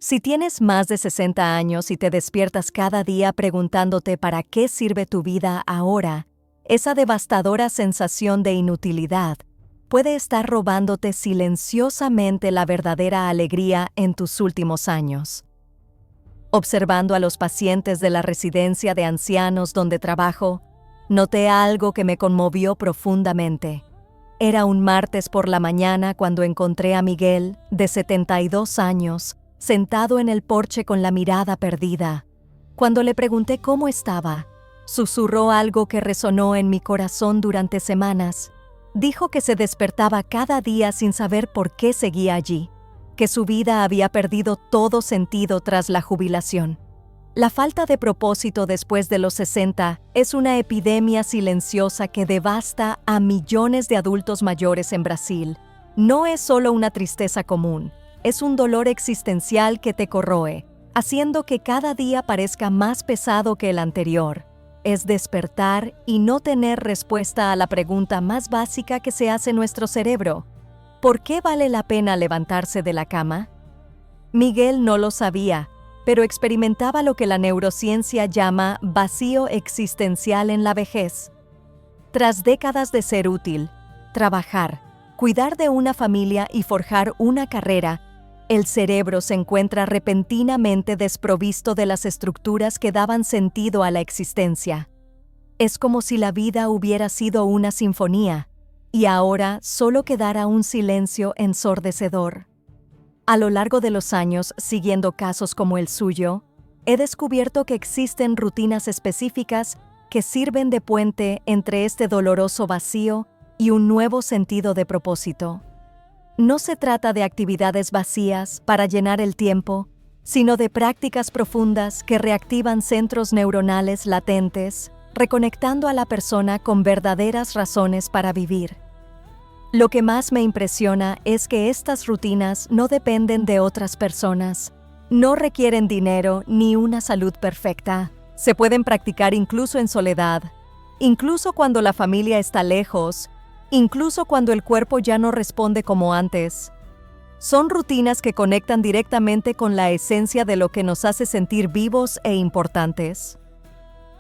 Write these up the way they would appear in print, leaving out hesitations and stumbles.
Si tienes más de 60 años y te despiertas cada día preguntándote para qué sirve tu vida ahora, esa devastadora sensación de inutilidad puede estar robándote silenciosamente la verdadera alegría en tus últimos años. Observando a los pacientes de la residencia de ancianos donde trabajo, noté algo que me conmovió profundamente. Era un martes por la mañana cuando encontré a Miguel, de 72 años, sentado en el porche con la mirada perdida. Cuando le pregunté cómo estaba, susurró algo que resonó en mi corazón durante semanas. Dijo que se despertaba cada día sin saber por qué seguía allí, que su vida había perdido todo sentido tras la jubilación. La falta de propósito después de los 60 es una epidemia silenciosa que devasta a millones de adultos mayores en Brasil. No es solo una tristeza común, es un dolor existencial que te corroe, haciendo que cada día parezca más pesado que el anterior. Es despertar y no tener respuesta a la pregunta más básica que se hace nuestro cerebro: ¿por qué vale la pena levantarse de la cama? Miguel no lo sabía, pero experimentaba lo que la neurociencia llama vacío existencial en la vejez. Tras décadas de ser útil, trabajar, cuidar de una familia y forjar una carrera, el cerebro se encuentra repentinamente desprovisto de las estructuras que daban sentido a la existencia. Es como si la vida hubiera sido una sinfonía, y ahora solo quedara un silencio ensordecedor. A lo largo de los años, siguiendo casos como el suyo, he descubierto que existen rutinas específicas que sirven de puente entre este doloroso vacío y un nuevo sentido de propósito. No se trata de actividades vacías para llenar el tiempo, sino de prácticas profundas que reactivan centros neuronales latentes, reconectando a la persona con verdaderas razones para vivir. Lo que más me impresiona es que estas rutinas no dependen de otras personas, no requieren dinero ni una salud perfecta. Se pueden practicar incluso en soledad, incluso cuando la familia está lejos, incluso cuando el cuerpo ya no responde como antes. Son rutinas que conectan directamente con la esencia de lo que nos hace sentir vivos e importantes.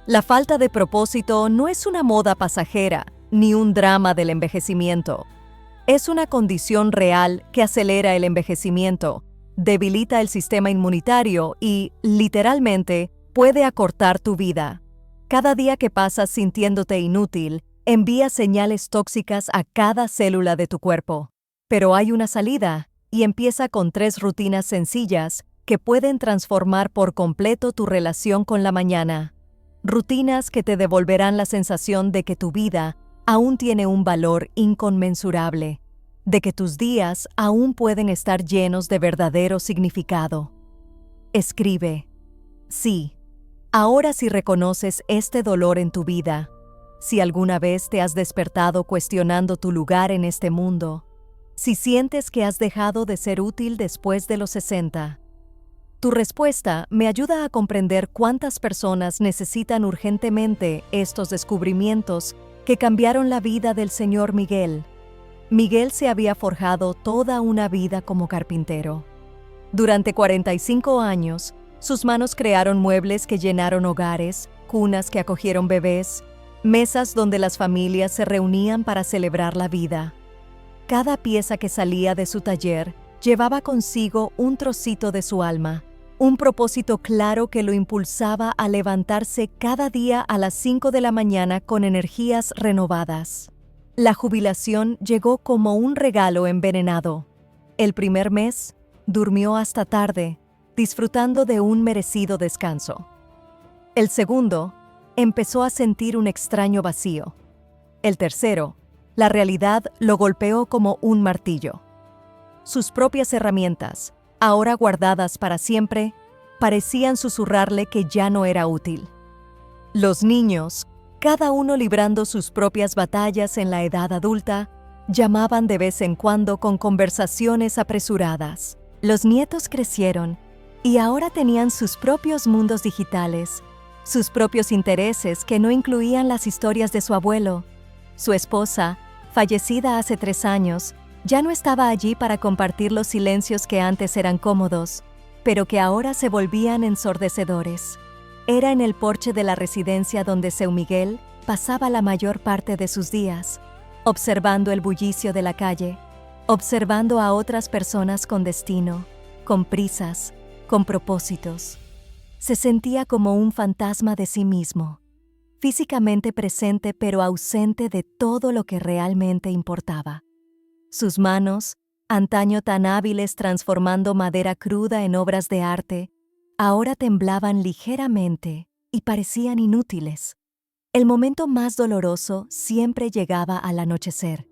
La falta de propósito no es una moda pasajera, ni un drama del envejecimiento. Es una condición real que acelera el envejecimiento, debilita el sistema inmunitario y, literalmente, puede acortar tu vida. Cada día que pasas sintiéndote inútil, envía señales tóxicas a cada célula de tu cuerpo. Pero hay una salida, y empieza con 3 rutinas sencillas que pueden transformar por completo tu relación con la mañana. Rutinas que te devolverán la sensación de que tu vida aún tiene un valor inconmensurable, de que tus días aún pueden estar llenos de verdadero significado. Escribe: sí, ahora si reconoces este dolor en tu vida, si alguna vez te has despertado cuestionando tu lugar en este mundo, si sientes que has dejado de ser útil después de los 60. Tu respuesta me ayuda a comprender cuántas personas necesitan urgentemente estos descubrimientos que cambiaron la vida del señor Miguel. Miguel se había forjado toda una vida como carpintero. Durante 45 años, sus manos crearon muebles que llenaron hogares, cunas que acogieron bebés, mesas donde las familias se reunían para celebrar la vida. Cada pieza que salía de su taller llevaba consigo un trocito de su alma, un propósito claro que lo impulsaba a levantarse cada día a las 5 de la mañana con energías renovadas. La jubilación llegó como un regalo envenenado. El primer mes, durmió hasta tarde, disfrutando de un merecido descanso. El segundo, empezó a sentir un extraño vacío. El tercero, la realidad lo golpeó como un martillo. Sus propias herramientas, ahora guardadas para siempre, parecían susurrarle que ya no era útil. Los niños, cada uno librando sus propias batallas en la edad adulta, llamaban de vez en cuando con conversaciones apresuradas. Los nietos crecieron y ahora tenían sus propios mundos digitales, sus propios intereses que no incluían las historias de su abuelo. Su esposa, fallecida hace 3 años, ya no estaba allí para compartir los silencios que antes eran cómodos. pero que ahora se volvían ensordecedores. Era en el porche de la residencia donde Seu Miguel pasaba la mayor parte de sus días, observando el bullicio de la calle, observando a otras personas con destino, con prisas, con propósitos. Se sentía como un fantasma de sí mismo, físicamente presente pero ausente de todo lo que realmente importaba. Sus manos, antaño tan hábiles transformando madera cruda en obras de arte, ahora temblaban ligeramente y parecían inútiles. El momento más doloroso siempre llegaba al anochecer.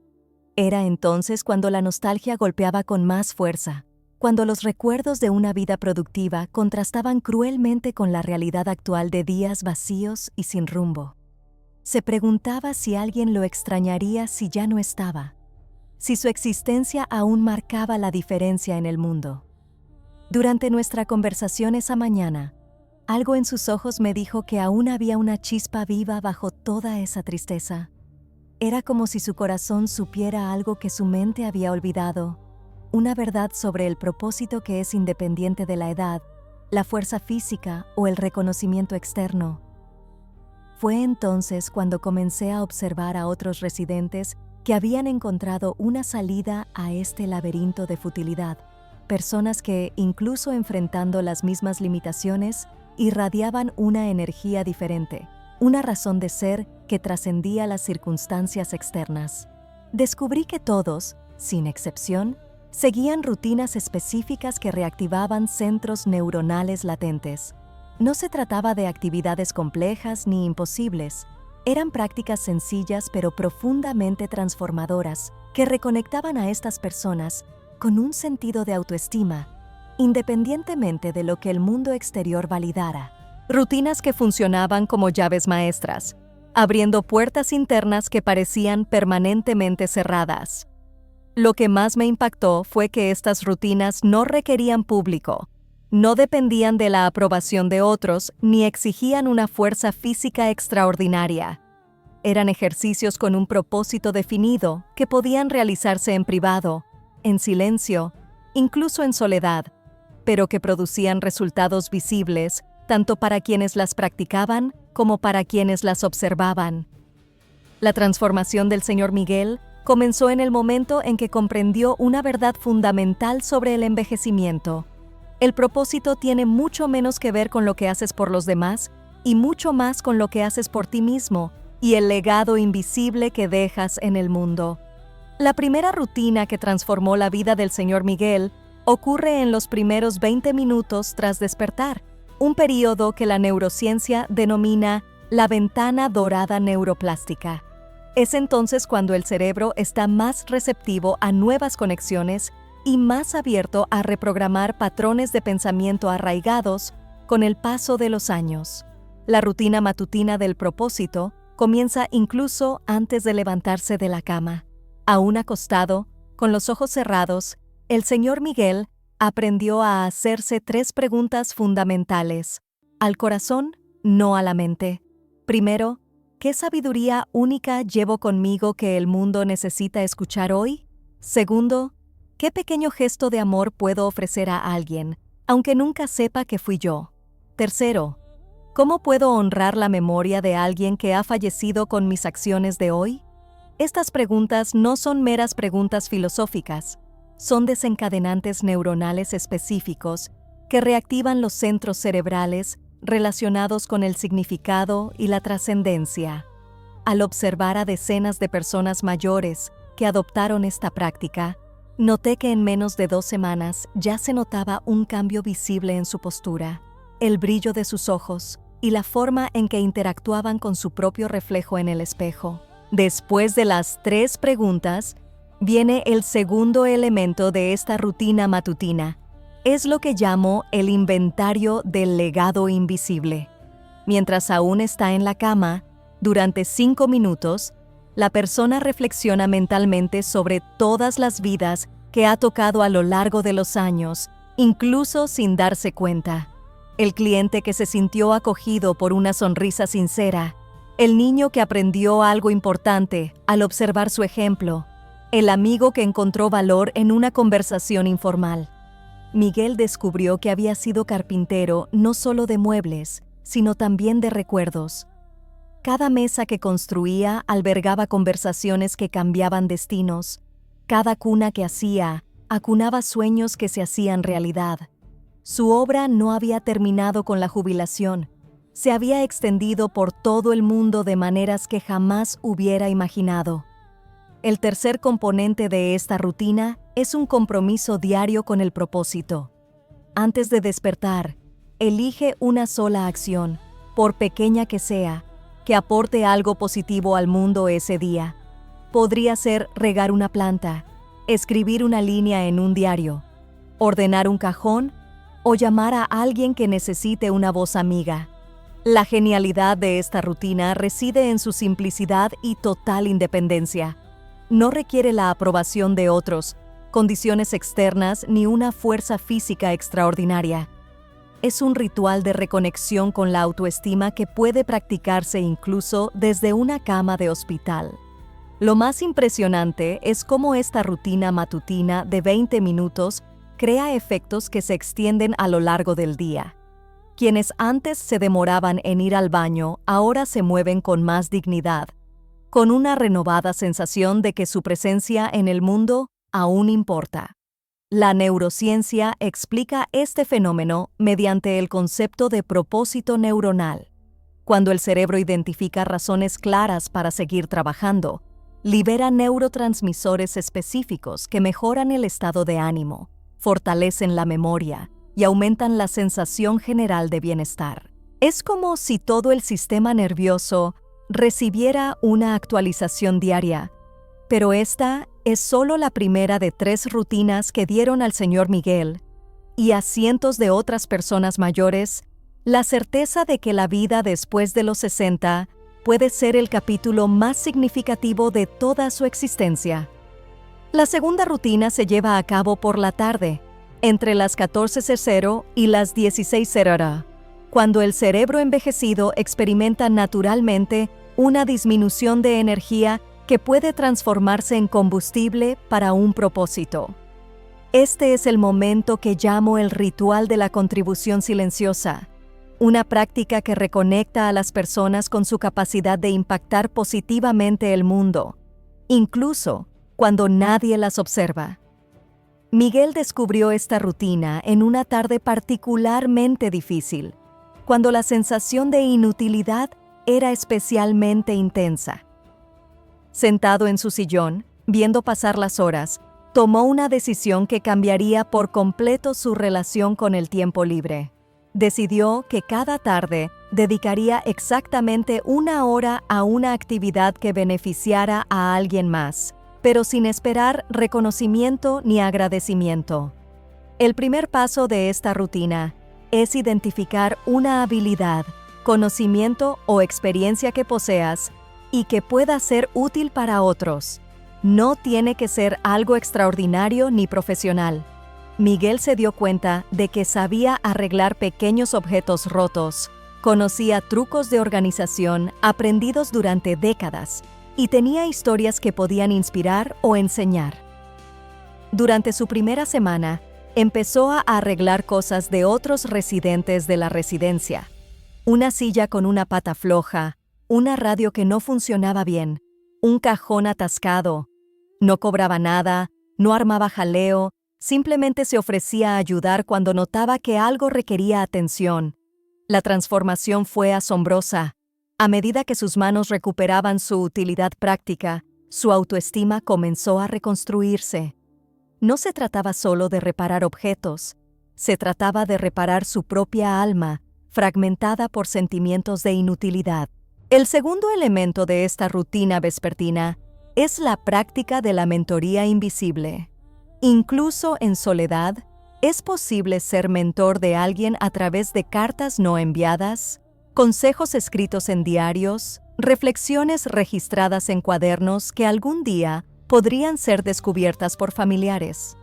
Era entonces cuando la nostalgia golpeaba con más fuerza, cuando los recuerdos de una vida productiva contrastaban cruelmente con la realidad actual de días vacíos y sin rumbo. Se preguntaba si alguien lo extrañaría si ya no estaba, si su existencia aún marcaba la diferencia en el mundo. Durante nuestra conversación esa mañana, algo en sus ojos me dijo que aún había una chispa viva bajo toda esa tristeza. Era como si su corazón supiera algo que su mente había olvidado, una verdad sobre el propósito que es independiente de la edad, la fuerza física o el reconocimiento externo. Fue entonces cuando comencé a observar a otros residentes que habían encontrado una salida a este laberinto de futilidad, personas que, incluso enfrentando las mismas limitaciones, irradiaban una energía diferente, una razón de ser que trascendía las circunstancias externas. Descubrí que todos, sin excepción, seguían rutinas específicas que reactivaban centros neuronales latentes. No se trataba de actividades complejas ni imposibles. Eran prácticas sencillas pero profundamente transformadoras que reconectaban a estas personas con un sentido de autoestima, independientemente de lo que el mundo exterior validara. Rutinas que funcionaban como llaves maestras, abriendo puertas internas que parecían permanentemente cerradas. Lo que más me impactó fue que estas rutinas no requerían público, no dependían de la aprobación de otros ni exigían una fuerza física extraordinaria. Eran ejercicios con un propósito definido que podían realizarse en privado, en silencio, incluso en soledad, pero que producían resultados visibles tanto para quienes las practicaban como para quienes las observaban. La transformación del Señor Miguel comenzó en el momento en que comprendió una verdad fundamental sobre el envejecimiento. El propósito tiene mucho menos que ver con lo que haces por los demás y mucho más con lo que haces por ti mismo y el legado invisible que dejas en el mundo. La primera rutina que transformó la vida del Señor Miguel ocurre en los primeros 20 minutos tras despertar, un período que la neurociencia denomina la ventana dorada neuroplástica. Es entonces cuando el cerebro está más receptivo a nuevas conexiones y más abierto a reprogramar patrones de pensamiento arraigados con el paso de los años. La rutina matutina del propósito comienza incluso antes de levantarse de la cama. Aún acostado, con los ojos cerrados, el Señor Miguel aprendió a hacerse 3 preguntas fundamentales: al corazón, no a la mente. Primero, ¿qué sabiduría única llevo conmigo que el mundo necesita escuchar hoy? Segundo, ¿qué pequeño gesto de amor puedo ofrecer a alguien, aunque nunca sepa que fui yo? Tercero, ¿cómo puedo honrar la memoria de alguien que ha fallecido con mis acciones de hoy? Estas preguntas no son meras preguntas filosóficas, son desencadenantes neuronales específicos que reactivan los centros cerebrales relacionados con el significado y la trascendencia. Al observar a decenas de personas mayores que adoptaron esta práctica, noté que en menos de 2 semanas ya se notaba un cambio visible en su postura, el brillo de sus ojos y la forma en que interactuaban con su propio reflejo en el espejo. Después de las 3 preguntas, viene el segundo elemento de esta rutina matutina. Es lo que llamo el inventario del legado invisible. Mientras aún está en la cama, durante 5 minutos, la persona reflexiona mentalmente sobre todas las vidas que ha tocado a lo largo de los años, incluso sin darse cuenta. El cliente que se sintió acogido por una sonrisa sincera, el niño que aprendió algo importante al observar su ejemplo, el amigo que encontró valor en una conversación informal. Miguel descubrió que había sido carpintero no solo de muebles, sino también de recuerdos. Cada mesa que construía albergaba conversaciones que cambiaban destinos. Cada cuna que hacía acunaba sueños que se hacían realidad. Su obra no había terminado con la jubilación. Se había extendido por todo el mundo de maneras que jamás hubiera imaginado. El tercer componente de esta rutina es un compromiso diario con el propósito. Antes de despertar, elige una sola acción, por pequeña que sea, que aporte algo positivo al mundo ese día. Podría ser regar una planta, escribir una línea en un diario, ordenar un cajón o llamar a alguien que necesite una voz amiga. La genialidad de esta rutina reside en su simplicidad y total independencia. No requiere la aprobación de otros, condiciones externas ni una fuerza física extraordinaria. Es un ritual de reconexión con la autoestima que puede practicarse incluso desde una cama de hospital. Lo más impresionante es cómo esta rutina matutina de 20 minutos crea efectos que se extienden a lo largo del día. Quienes antes se demoraban en ir al baño ahora se mueven con más dignidad, con una renovada sensación de que su presencia en el mundo aún importa. La neurociencia explica este fenómeno mediante el concepto de propósito neuronal. Cuando el cerebro identifica razones claras para seguir trabajando, libera neurotransmisores específicos que mejoran el estado de ánimo, fortalecen la memoria y aumentan la sensación general de bienestar. Es como si todo el sistema nervioso recibiera una actualización diaria, pero esta es solo la primera de 3 rutinas que dieron al señor Miguel y a cientos de otras personas mayores la certeza de que la vida después de los 60 puede ser el capítulo más significativo de toda su existencia. La segunda rutina se lleva a cabo por la tarde, entre las 14:00 y las 16:00, cuando el cerebro envejecido experimenta naturalmente una disminución de energía que puede transformarse en combustible para un propósito. Este es el momento que llamo el ritual de la contribución silenciosa, una práctica que reconecta a las personas con su capacidad de impactar positivamente el mundo, incluso cuando nadie las observa. Miguel descubrió esta rutina en una tarde particularmente difícil, cuando la sensación de inutilidad era especialmente intensa. Sentado en su sillón, viendo pasar las horas, tomó una decisión que cambiaría por completo su relación con el tiempo libre. Decidió que cada tarde dedicaría exactamente 1 hora a una actividad que beneficiara a alguien más, pero sin esperar reconocimiento ni agradecimiento. El primer paso de esta rutina es identificar una habilidad, conocimiento o experiencia que poseas y que pueda ser útil para otros. No tiene que ser algo extraordinario ni profesional. Miguel se dio cuenta de que sabía arreglar pequeños objetos rotos, conocía trucos de organización aprendidos durante décadas y tenía historias que podían inspirar o enseñar. Durante su primera semana, empezó a arreglar cosas de otros residentes de la residencia. Una silla con una pata floja, una radio que no funcionaba bien, un cajón atascado. No cobraba nada, no armaba jaleo, simplemente se ofrecía a ayudar cuando notaba que algo requería atención. La transformación fue asombrosa. A medida que sus manos recuperaban su utilidad práctica, su autoestima comenzó a reconstruirse. No se trataba solo de reparar objetos, se trataba de reparar su propia alma, fragmentada por sentimientos de inutilidad. El segundo elemento de esta rutina vespertina es la práctica de la mentoría invisible. Incluso en soledad, ¿es posible ser mentor de alguien a través de cartas no enviadas, consejos escritos en diarios, reflexiones registradas en cuadernos que algún día podrían ser descubiertas por familiares?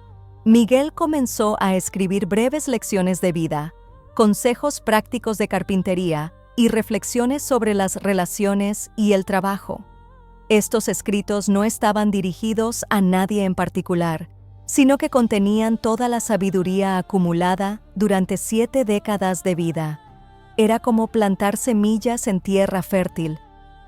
Miguel comenzó a escribir breves lecciones de vida, consejos prácticos de carpintería y reflexiones sobre las relaciones y el trabajo. Estos escritos no estaban dirigidos a nadie en particular, sino que contenían toda la sabiduría acumulada durante 7 décadas de vida. Era como plantar semillas en tierra fértil,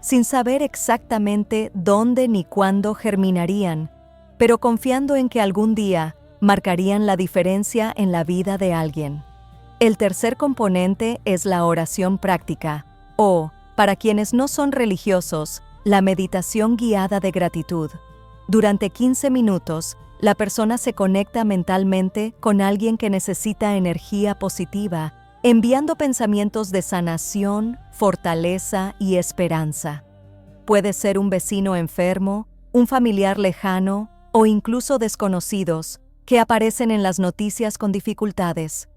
sin saber exactamente dónde ni cuándo germinarían, pero confiando en que algún día marcarían la diferencia en la vida de alguien. El tercer componente es la oración práctica, o, para quienes no son religiosos, la meditación guiada de gratitud. Durante 15 minutos, la persona se conecta mentalmente con alguien que necesita energía positiva, enviando pensamientos de sanación, fortaleza y esperanza. Puede ser un vecino enfermo, un familiar lejano o incluso desconocidos que aparecen en las noticias con dificultades.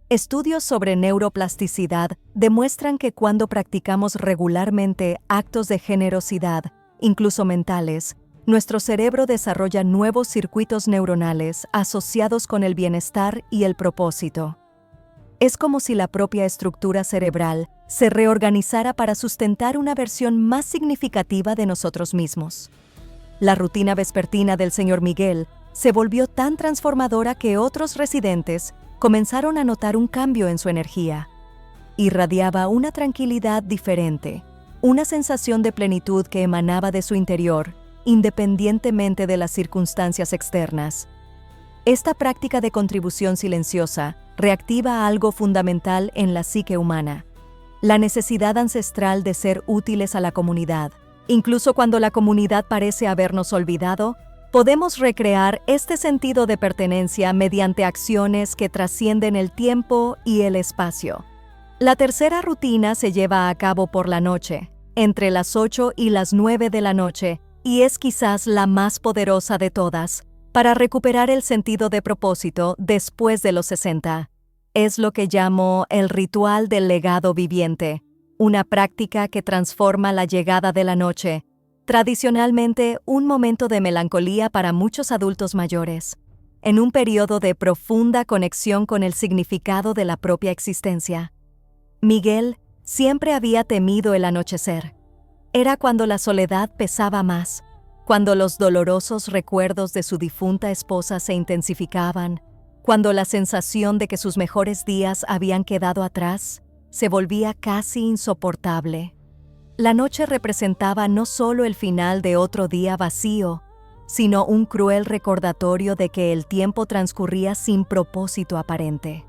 Estudios sobre neuroplasticidad demuestran que cuando practicamos regularmente actos de generosidad, incluso mentales, nuestro cerebro desarrolla nuevos circuitos neuronales asociados con el bienestar y el propósito. Es como si la propia estructura cerebral se reorganizara para sustentar una versión más significativa de nosotros mismos. La rutina vespertina del Sr. Miguel se volvió tan transformadora que otros residentes comenzaron a notar un cambio en su energía. Irradiaba una tranquilidad diferente, una sensación de plenitud que emanaba de su interior, independientemente de las circunstancias externas. Esta práctica de contribución silenciosa reactiva algo fundamental en la psique humana: la necesidad ancestral de ser útiles a la comunidad. Incluso cuando la comunidad parece habernos olvidado, podemos recrear este sentido de pertenencia mediante acciones que trascienden el tiempo y el espacio. La tercera rutina se lleva a cabo por la noche, entre las 8 y las 9 de la noche, y es quizás la más poderosa de todas, para recuperar el sentido de propósito después de los 60. Es lo que llamo el ritual del legado viviente, una práctica que transforma la llegada de la noche, tradicionalmente un momento de melancolía para muchos adultos mayores, en un periodo de profunda conexión con el significado de la propia existencia. Miguel siempre había temido el anochecer. Era cuando la soledad pesaba más, cuando los dolorosos recuerdos de su difunta esposa se intensificaban, cuando la sensación de que sus mejores días habían quedado atrás se volvía casi insoportable. La noche representaba no solo el final de otro día vacío, sino un cruel recordatorio de que el tiempo transcurría sin propósito aparente.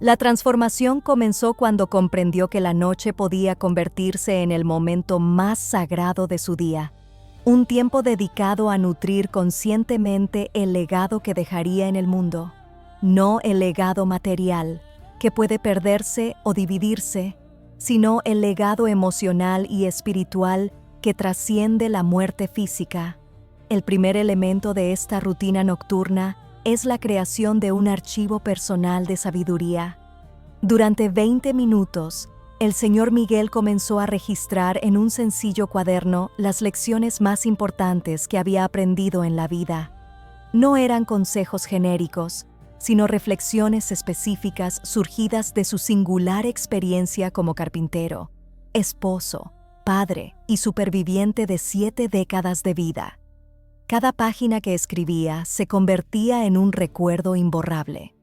La transformación comenzó cuando comprendió que la noche podía convertirse en el momento más sagrado de su día, un tiempo dedicado a nutrir conscientemente el legado que dejaría en el mundo, no el legado material, que puede perderse o dividirse, sino el legado emocional y espiritual que trasciende la muerte física. El primer elemento de esta rutina nocturna es la creación de un archivo personal de sabiduría. Durante 20 minutos, el Sr. Miguel comenzó a registrar en un sencillo cuaderno las lecciones más importantes que había aprendido en la vida. No eran consejos genéricos, sino reflexiones específicas surgidas de su singular experiencia como carpintero, esposo, padre y superviviente de 7 décadas de vida. Cada página que escribía se convertía en un recuerdo imborrable.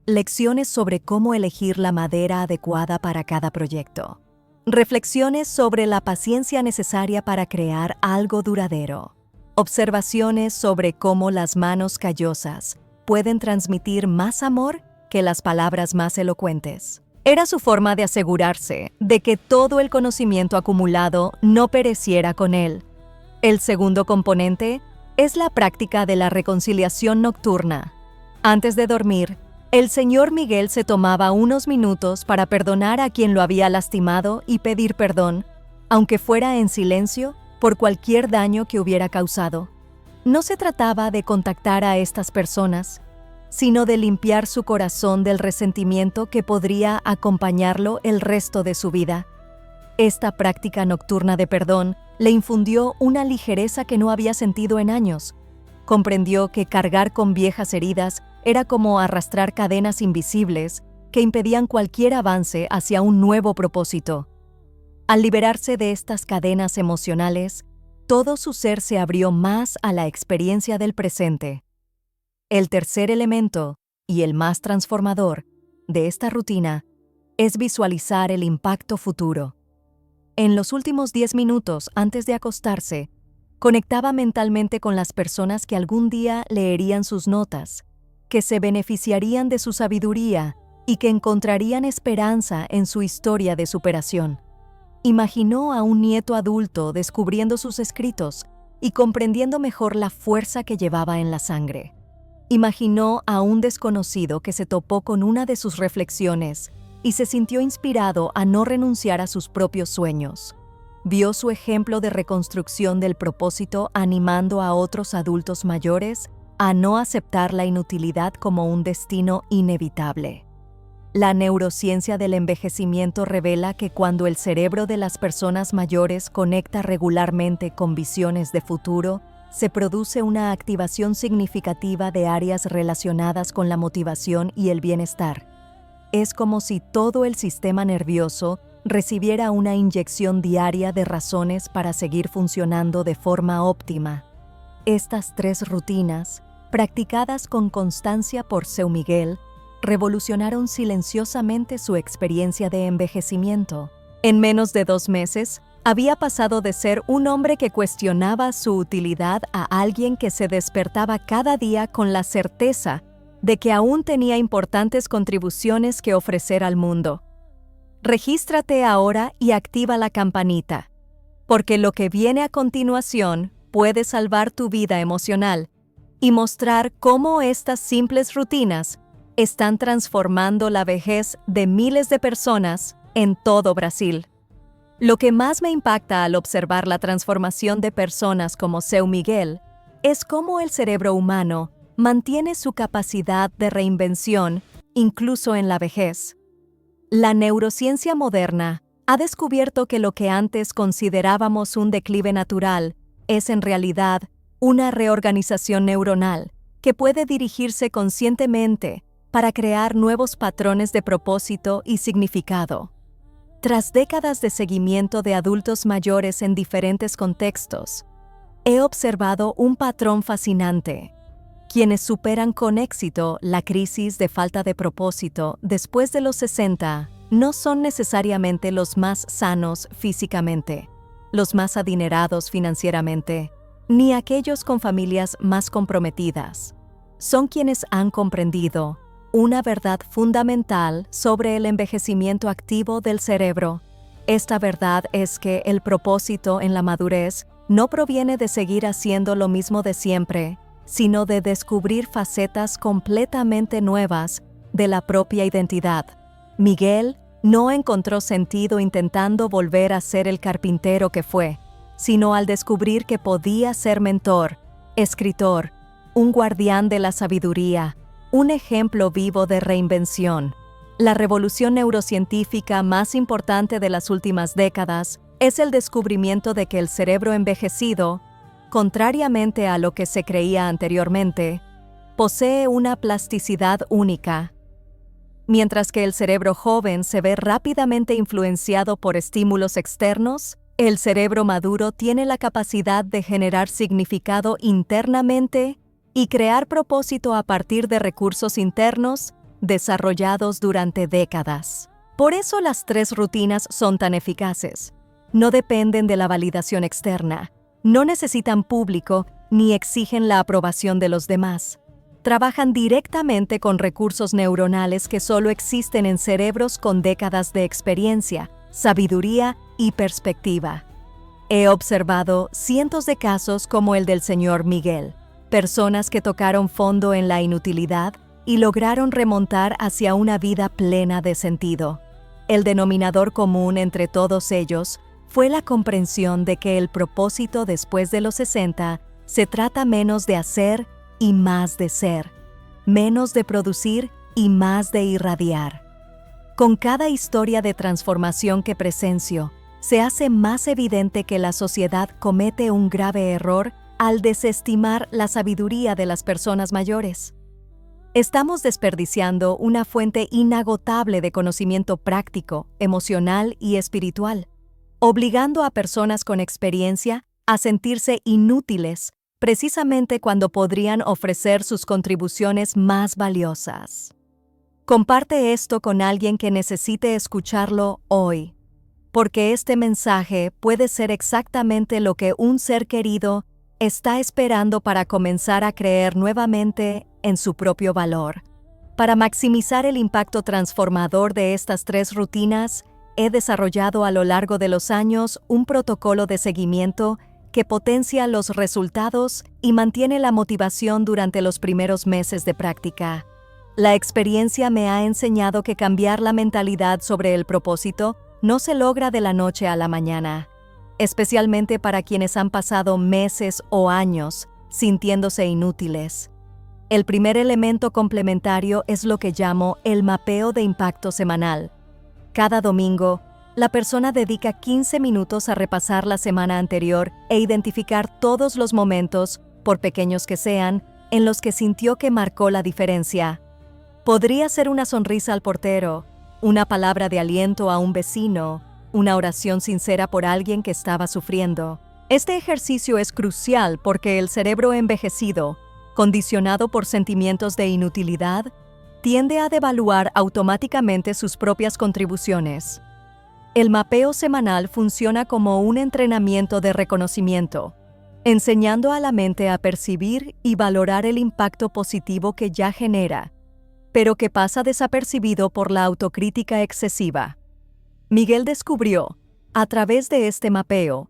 Lecciones sobre cómo elegir la madera adecuada para cada proyecto. Reflexiones sobre la paciencia necesaria para crear algo duradero. Observaciones sobre cómo las manos callosas pueden transmitir más amor que las palabras más elocuentes. Era su forma de asegurarse de que todo el conocimiento acumulado no pereciera con él. El segundo componente es la práctica de la reconciliación nocturna. Antes de dormir, el Sr. Miguel se tomaba unos minutos para perdonar a quien lo había lastimado y pedir perdón, aunque fuera en silencio, por cualquier daño que hubiera causado. No se trataba de contactar a estas personas, sino de limpiar su corazón del resentimiento que podría acompañarlo el resto de su vida. Esta práctica nocturna de perdón le infundió una ligereza que no había sentido en años. Comprendió que cargar con viejas heridas era como arrastrar cadenas invisibles que impedían cualquier avance hacia un nuevo propósito. Al liberarse de estas cadenas emocionales, todo su ser se abrió más a la experiencia del presente. El tercer elemento, y el más transformador, de esta rutina es visualizar el impacto futuro. En los últimos 10 minutos antes de acostarse, conectaba mentalmente con las personas que algún día leerían sus notas, que se beneficiarían de su sabiduría y que encontrarían esperanza en su historia de superación. Imaginó a un nieto adulto descubriendo sus escritos y comprendiendo mejor la fuerza que llevaba en la sangre. Imaginó a un desconocido que se topó con una de sus reflexiones y se sintió inspirado a no renunciar a sus propios sueños. Vio su ejemplo de reconstrucción del propósito animando a otros adultos mayores a no aceptar la inutilidad como un destino inevitable. La neurociencia del envejecimiento revela que cuando el cerebro de las personas mayores conecta regularmente con visiones de futuro, se produce una activación significativa de áreas relacionadas con la motivación y el bienestar. Es como si todo el sistema nervioso recibiera una inyección diaria de razones para seguir funcionando de forma óptima. Estas 3 rutinas, practicadas con constancia por Seu Miguel, revolucionaron silenciosamente su experiencia de envejecimiento. En menos de 2 meses, había pasado de ser un hombre que cuestionaba su utilidad a alguien que se despertaba cada día con la certeza de que aún tenía importantes contribuciones que ofrecer al mundo. Regístrate ahora y activa la campanita, porque lo que viene a continuación puede salvar tu vida emocional y mostrar cómo estas simples rutinas están transformando la vejez de miles de personas en todo Brasil. Lo que más me impacta al observar la transformación de personas como Seu Miguel es cómo el cerebro humano mantiene su capacidad de reinvención incluso en la vejez. La neurociencia moderna ha descubierto que lo que antes considerábamos un declive natural es en realidad una reorganización neuronal que puede dirigirse conscientemente para crear nuevos patrones de propósito y significado. Tras décadas de seguimiento de adultos mayores en diferentes contextos, he observado un patrón fascinante. Quienes superan con éxito la crisis de falta de propósito después de los 60 no son necesariamente los más sanos físicamente, los más adinerados financieramente, ni aquellos con familias más comprometidas. Son quienes han comprendido una verdad fundamental sobre el envejecimiento activo del cerebro. Esta verdad es que el propósito en la madurez no proviene de seguir haciendo lo mismo de siempre, sino de descubrir facetas completamente nuevas de la propia identidad. Miguel no encontró sentido intentando volver a ser el carpintero que fue, sino al descubrir que podía ser mentor, escritor, un guardián de la sabiduría, un ejemplo vivo de reinvención. La revolución neurocientífica más importante de las últimas décadas es el descubrimiento de que el cerebro envejecido, contrariamente a lo que se creía anteriormente, posee una plasticidad única. Mientras que el cerebro joven se ve rápidamente influenciado por estímulos externos, el cerebro maduro tiene la capacidad de generar significado internamente y crear propósito a partir de recursos internos desarrollados durante décadas. Por eso las 3 rutinas son tan eficaces. No dependen de la validación externa, no necesitan público ni exigen la aprobación de los demás. Trabajan directamente con recursos neuronales que solo existen en cerebros con décadas de experiencia, sabiduría y perspectiva. He observado cientos de casos como el del señor Miguel, personas que tocaron fondo en la inutilidad y lograron remontar hacia una vida plena de sentido. El denominador común entre todos ellos fue la comprensión de que el propósito después de los 60 se trata menos de hacer y más de ser, menos de producir y más de irradiar. Con cada historia de transformación que presencio, se hace más evidente que la sociedad comete un grave error al desestimar la sabiduría de las personas mayores. Estamos desperdiciando una fuente inagotable de conocimiento práctico, emocional y espiritual, obligando a personas con experiencia a sentirse inútiles precisamente cuando podrían ofrecer sus contribuciones más valiosas. Comparte esto con alguien que necesite escucharlo hoy, porque este mensaje puede ser exactamente lo que un ser querido está esperando para comenzar a creer nuevamente en su propio valor. Para maximizar el impacto transformador de estas 3 rutinas, he desarrollado a lo largo de los años un protocolo de seguimiento que potencia los resultados y mantiene la motivación durante los primeros meses de práctica. La experiencia me ha enseñado que cambiar la mentalidad sobre el propósito no se logra de la noche a la mañana, especialmente para quienes han pasado meses o años sintiéndose inútiles. El primer elemento complementario es lo que llamo el mapeo de impacto semanal. Cada domingo, la persona dedica 15 minutos a repasar la semana anterior e identificar todos los momentos, por pequeños que sean, en los que sintió que marcó la diferencia. Podría ser una sonrisa al portero, una palabra de aliento a un vecino, una oración sincera por alguien que estaba sufriendo. Este ejercicio es crucial porque el cerebro envejecido, condicionado por sentimientos de inutilidad, tiende a devaluar automáticamente sus propias contribuciones. El mapeo semanal funciona como un entrenamiento de reconocimiento, enseñando a la mente a percibir y valorar el impacto positivo que ya genera, pero que pasa desapercibido por la autocrítica excesiva. Miguel descubrió, a través de este mapeo,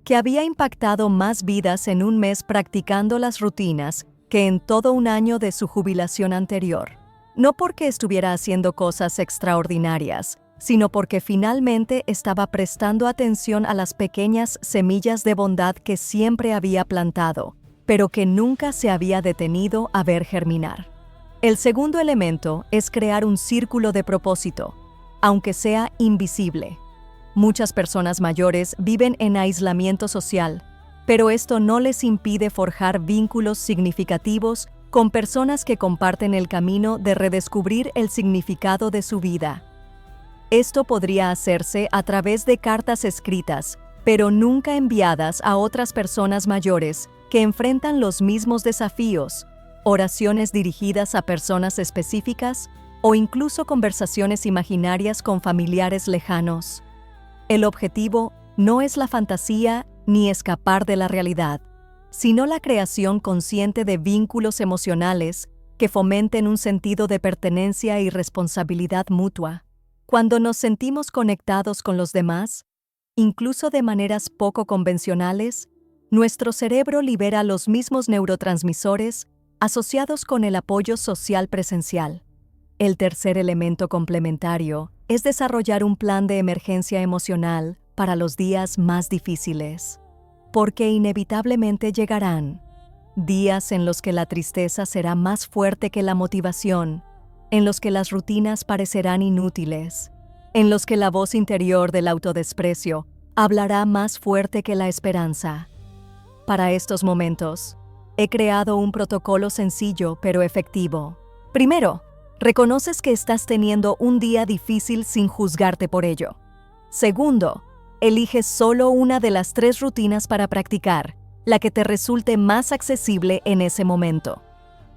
que había impactado más vidas en un mes practicando las rutinas que en todo un año de su jubilación anterior. No porque estuviera haciendo cosas extraordinarias, sino porque finalmente estaba prestando atención a las pequeñas semillas de bondad que siempre había plantado, pero que nunca se había detenido a ver germinar. El segundo elemento es crear un círculo de propósito, aunque sea invisible. Muchas personas mayores viven en aislamiento social, pero esto no les impide forjar vínculos significativos con personas que comparten el camino de redescubrir el significado de su vida. Esto podría hacerse a través de cartas escritas, pero nunca enviadas a otras personas mayores que enfrentan los mismos desafíos, oraciones dirigidas a personas específicas o incluso conversaciones imaginarias con familiares lejanos. El objetivo no es la fantasía ni escapar de la realidad, sino la creación consciente de vínculos emocionales que fomenten un sentido de pertenencia y responsabilidad mutua. Cuando nos sentimos conectados con los demás, incluso de maneras poco convencionales, nuestro cerebro libera los mismos neurotransmisores asociados con el apoyo social presencial. El tercer elemento complementario es desarrollar un plan de emergencia emocional para los días más difíciles, porque inevitablemente llegarán días en los que la tristeza será más fuerte que la motivación, en los que las rutinas parecerán inútiles, en los que la voz interior del autodesprecio hablará más fuerte que la esperanza. Para estos momentos, he creado un protocolo sencillo pero efectivo. Primero, reconoces que estás teniendo un día difícil sin juzgarte por ello. Segundo, eliges solo una de las 3 rutinas para practicar, la que te resulte más accesible en ese momento.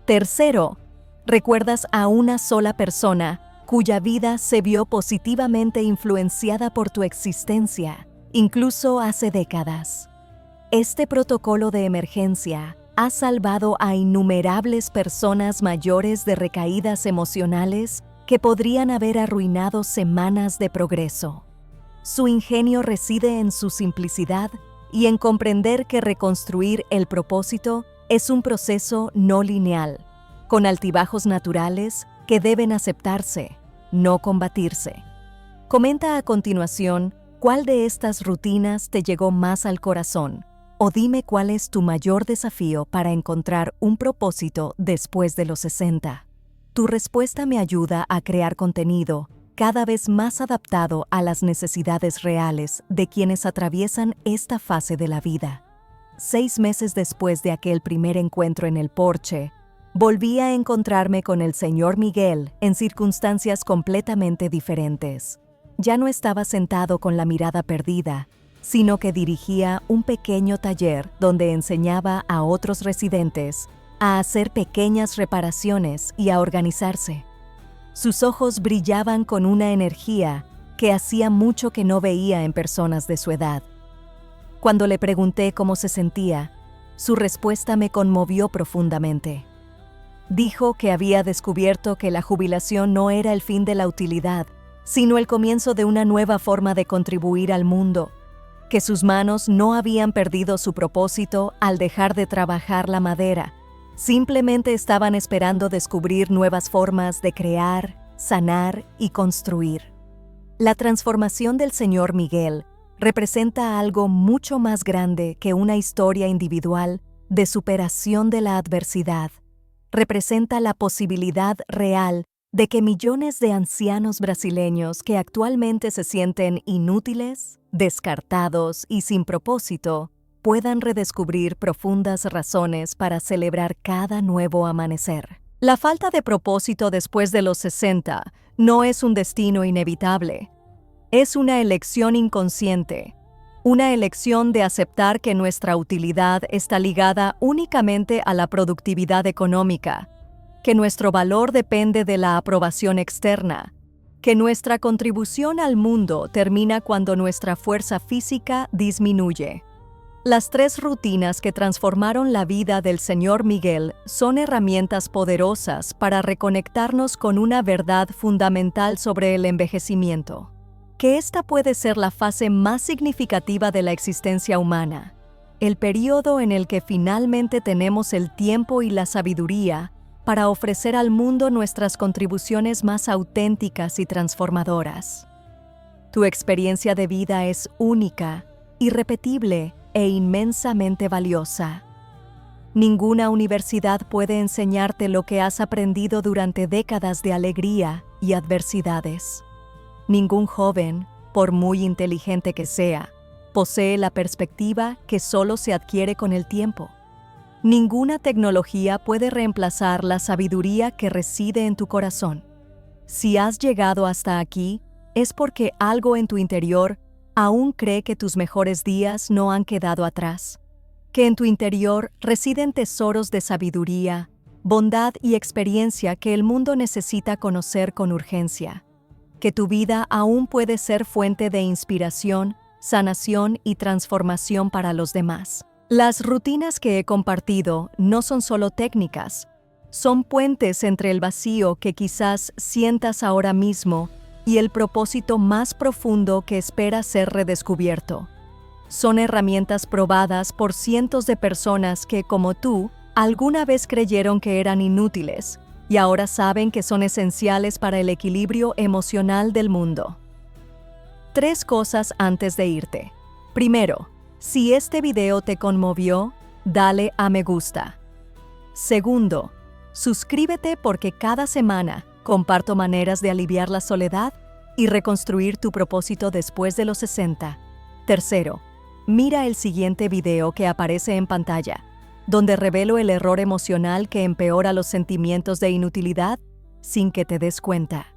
Tercero, recuerdas a una sola persona cuya vida se vio positivamente influenciada por tu existencia, incluso hace décadas. Este protocolo de emergencia ha salvado a innumerables personas mayores de recaídas emocionales que podrían haber arruinado semanas de progreso. Su ingenio reside en su simplicidad y en comprender que reconstruir el propósito es un proceso no lineal, con altibajos naturales que deben aceptarse, no combatirse. Comenta a continuación cuál de estas rutinas te llegó más al corazón, o dime cuál es tu mayor desafío para encontrar un propósito después de los 60. Tu respuesta me ayuda a crear contenido cada vez más adaptado a las necesidades reales de quienes atraviesan esta fase de la vida. 6 meses después de aquel primer encuentro en el porche, volví a encontrarme con el señor Miguel en circunstancias completamente diferentes. Ya no estaba sentado con la mirada perdida, sino que dirigía un pequeño taller donde enseñaba a otros residentes a hacer pequeñas reparaciones y a organizarse. Sus ojos brillaban con una energía que hacía mucho que no veía en personas de su edad. Cuando le pregunté cómo se sentía, su respuesta me conmovió profundamente. Dijo que había descubierto que la jubilación no era el fin de la utilidad, sino el comienzo de una nueva forma de contribuir al mundo, que sus manos no habían perdido su propósito al dejar de trabajar la madera, simplemente estaban esperando descubrir nuevas formas de crear, sanar y construir. La transformación del Señor Miguel representa algo mucho más grande que una historia individual de superación de la adversidad. Representa la posibilidad real de que millones de ancianos brasileños que actualmente se sienten inútiles, descartados y sin propósito, puedan redescubrir profundas razones para celebrar cada nuevo amanecer. La falta de propósito después de los 60 no es un destino inevitable. Es una elección inconsciente, una elección de aceptar que nuestra utilidad está ligada únicamente a la productividad económica, que nuestro valor depende de la aprobación externa, que nuestra contribución al mundo termina cuando nuestra fuerza física disminuye. Las 3 rutinas que transformaron la vida del Señor Miguel son herramientas poderosas para reconectarnos con una verdad fundamental sobre el envejecimiento, que esta puede ser la fase más significativa de la existencia humana, el período en el que finalmente tenemos el tiempo y la sabiduría para ofrecer al mundo nuestras contribuciones más auténticas y transformadoras. Tu experiencia de vida es única, irrepetible e inmensamente valiosa. Ninguna universidad puede enseñarte lo que has aprendido durante décadas de alegría y adversidades. Ningún joven, por muy inteligente que sea, posee la perspectiva que solo se adquiere con el tiempo. Ninguna tecnología puede reemplazar la sabiduría que reside en tu corazón. Si has llegado hasta aquí, es porque algo en tu interior aún cree que tus mejores días no han quedado atrás, que en tu interior residen tesoros de sabiduría, bondad y experiencia que el mundo necesita conocer con urgencia, que tu vida aún puede ser fuente de inspiración, sanación y transformación para los demás. Las rutinas que he compartido no son solo técnicas, son puentes entre el vacío que quizás sientas ahora mismo y el propósito más profundo que espera ser redescubierto. Son herramientas probadas por cientos de personas que, como tú, alguna vez creyeron que eran inútiles y ahora saben que son esenciales para el equilibrio emocional del mundo. 3 cosas antes de irte. Primero, si este video te conmovió, dale a me gusta. Segundo, suscríbete porque cada semana comparto maneras de aliviar la soledad y reconstruir tu propósito después de los 60. Tercero, mira el siguiente video que aparece en pantalla, donde revelo el error emocional que empeora los sentimientos de inutilidad sin que te des cuenta.